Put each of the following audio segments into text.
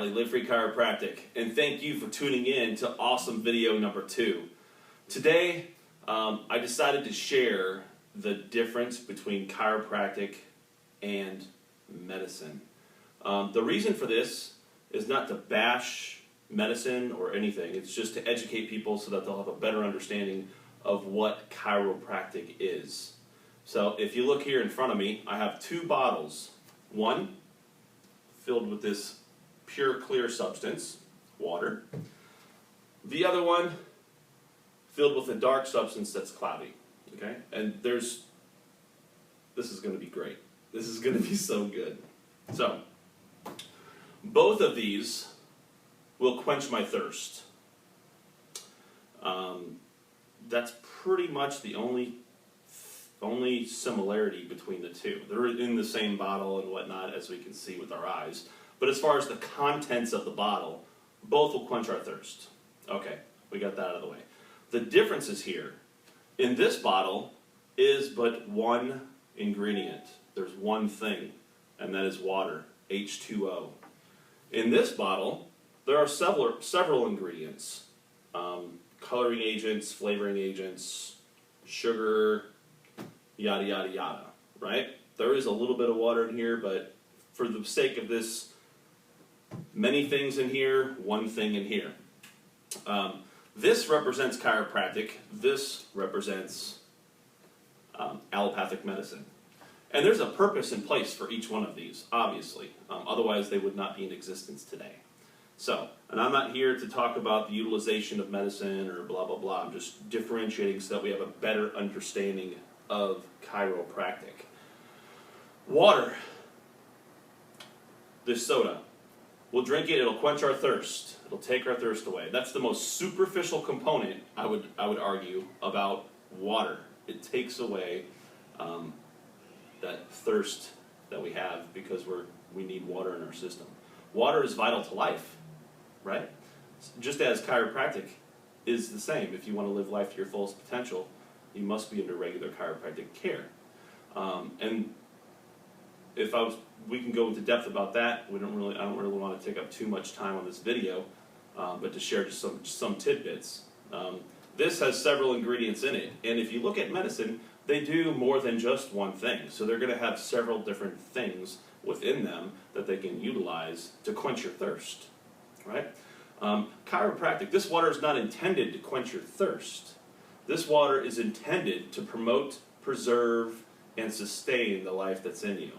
Bradley, Live Free Chiropractic, and thank you for tuning in to awesome video number 2. Today, I decided to share the difference between chiropractic and medicine. The reason for this is not to bash medicine or anything, it's just to educate people so that they'll have a better understanding of what chiropractic is. So if you look here in front of me, I have 2 bottles. One filled with this pure clear substance, water. The other one filled with a dark substance that's cloudy. Okay? And this is going to be great. This is going to be so good. So, both of these will quench my thirst. That's pretty much the only similarity between the two. They're in the same bottle and whatnot, as we can see with our eyes. But as far as the contents of the bottle, both will quench our thirst. Okay, we got that out of the way. The difference is here. In this bottle is but one ingredient. There's one thing, and that is water, H2O. In this bottle, there are several ingredients. Coloring agents, flavoring agents, sugar, yada yada yada, right? There is a little bit of water in here, but for the sake of this, many things in here, one thing in here. This represents chiropractic. This represents allopathic medicine. And there's a purpose in place for each one of these, obviously. Otherwise, they would not be in existence today. So, and I'm not here to talk about the utilization of medicine or blah, blah, blah. I'm just differentiating so that we have a better understanding of chiropractic. Water, this soda, we'll drink it, it'll quench our thirst. It'll take our thirst away. That's the most superficial component, I would argue, about water. It takes away that thirst that we have because we need water in our system. Water is vital to life, right? Just as chiropractic is the same. If you want to live life to your fullest potential, you must be under regular chiropractic care. And if we can go into depth about that. I don't really want to take up too much time on this video, but to share just some tidbits. This has several ingredients in it, and if you look at medicine, they do more than just one thing. So they're going to have several different things within them that they can utilize to quench your thirst, right? Chiropractic, this water is not intended to quench your thirst. This water is intended to promote, preserve, and sustain the life that's in you.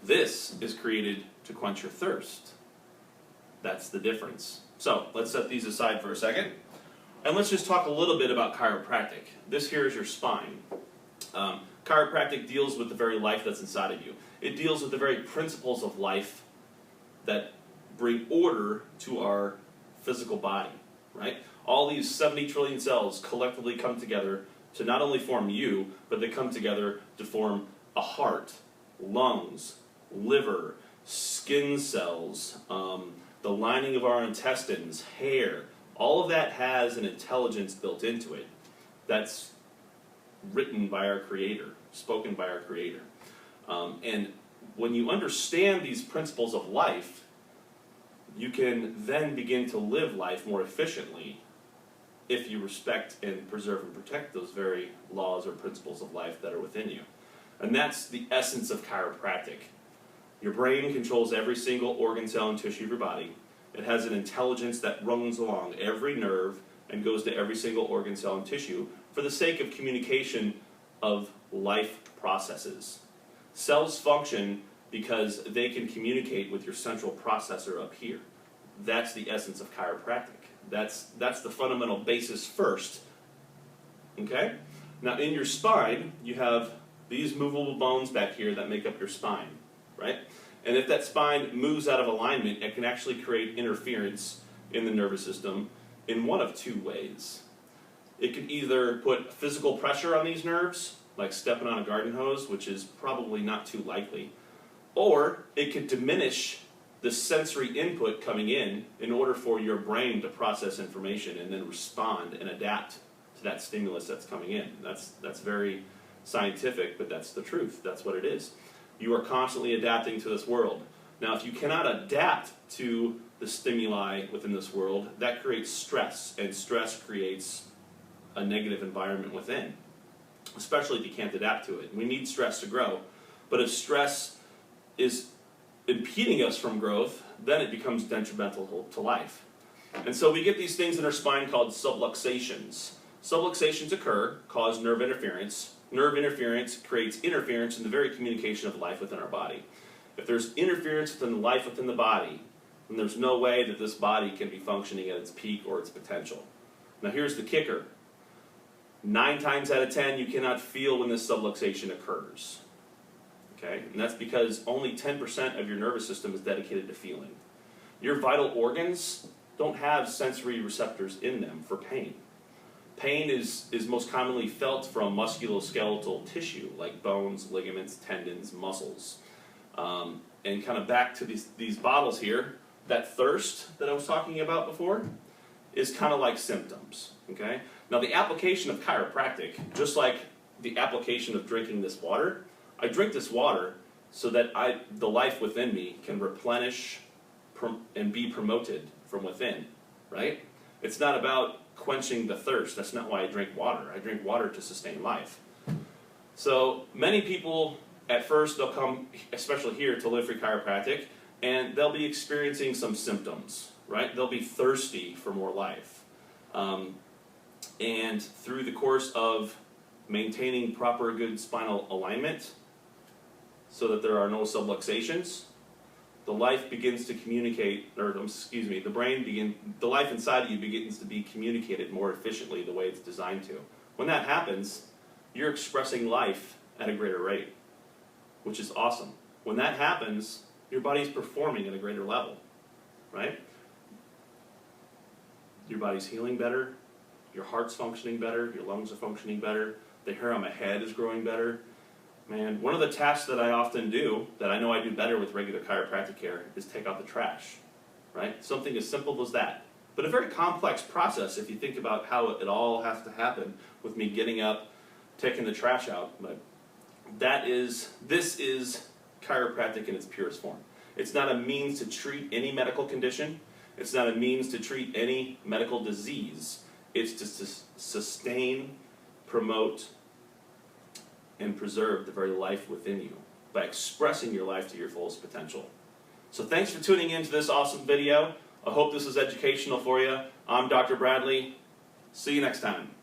This is created to quench your thirst. That's the difference. So, let's set these aside for a second. And let's just talk a little bit about chiropractic. This here is your spine. Chiropractic deals with the very life that's inside of you. It deals with the very principles of life that bring order to our physical body, right? All these 70 trillion cells collectively come together to not only form you, but they come together to form a heart, lungs, liver, skin cells, the lining of our intestines, hair. All of that has an intelligence built into it that's written by our Creator, spoken by our Creator. And when you understand these principles of life, you can then begin to live life more efficiently if you respect and preserve and protect those very laws or principles of life that are within you. And that's the essence of chiropractic. Your brain controls every single organ, cell, and tissue of your body. It has an intelligence that runs along every nerve and goes to every single organ, cell, and tissue for the sake of communication of life processes. Cells function because they can communicate with your central processor up here. That's the essence of chiropractic. That's the fundamental basis first. Okay? Now in your spine, you have these movable bones back here that make up your spine, right? And if that spine moves out of alignment, it can actually create interference in the nervous system in one of 2 ways. It can either put physical pressure on these nerves, like stepping on a garden hose, which is probably not too likely, or it could diminish the sensory input coming in order for your brain to process information and then respond and adapt to that stimulus that's coming in. That's very scientific, but that's the truth. That's what it is. You are constantly adapting to this world. Now, if you cannot adapt to the stimuli within this world, that creates stress, and stress creates a negative environment within, especially if you can't adapt to it. We need stress to grow, but if stress is impeding us from growth, then it becomes detrimental to life. And so we get these things in our spine called subluxations. Subluxations occur, cause nerve interference. Nerve interference creates interference in the very communication of life within our body. If there's interference within the life within the body, then there's no way that this body can be functioning at its peak or its potential. Now here's the kicker. 9 times out of 10, you cannot feel when this subluxation occurs. Okay? And that's because only 10% of your nervous system is dedicated to feeling. Your vital organs don't have sensory receptors in them for pain. Pain is most commonly felt from musculoskeletal tissue, like bones, ligaments, tendons, muscles. And kind of back to these bottles here, that thirst that I was talking about before is kind of like symptoms. Okay? Now the application of chiropractic, just like the application of drinking this water, I drink this water so that the life within me can replenish and be promoted from within, right? It's not about quenching the thirst. That's not why I drink water. I drink water to sustain life. So many people, at first, they'll come, especially here, to Live Free Chiropractic, and they'll be experiencing some symptoms, right? They'll be thirsty for more life. And through the course of maintaining proper good spinal alignment so that there are no subluxations, the life begins to communicate, or excuse me, the life inside of you begins to be communicated more efficiently the way it's designed to. When that happens, you're expressing life at a greater rate, which is awesome. When that happens, your body's performing at a greater level, right? Your body's healing better, your heart's functioning better, your lungs are functioning better, the hair on my head is growing better. Man, one of the tasks that I often do, that I know I do better with regular chiropractic care, is take out the trash, right? Something as simple as that. But a very complex process if you think about how it all has to happen with me getting up, taking the trash out. But this is chiropractic in its purest form. It's not a means to treat any medical condition. It's not a means to treat any medical disease. It's to sustain, promote, and preserve the very life within you by expressing your life to your fullest potential. So thanks for tuning in to this awesome video. I hope this is educational for you. I'm Dr. Bradley. See you next time.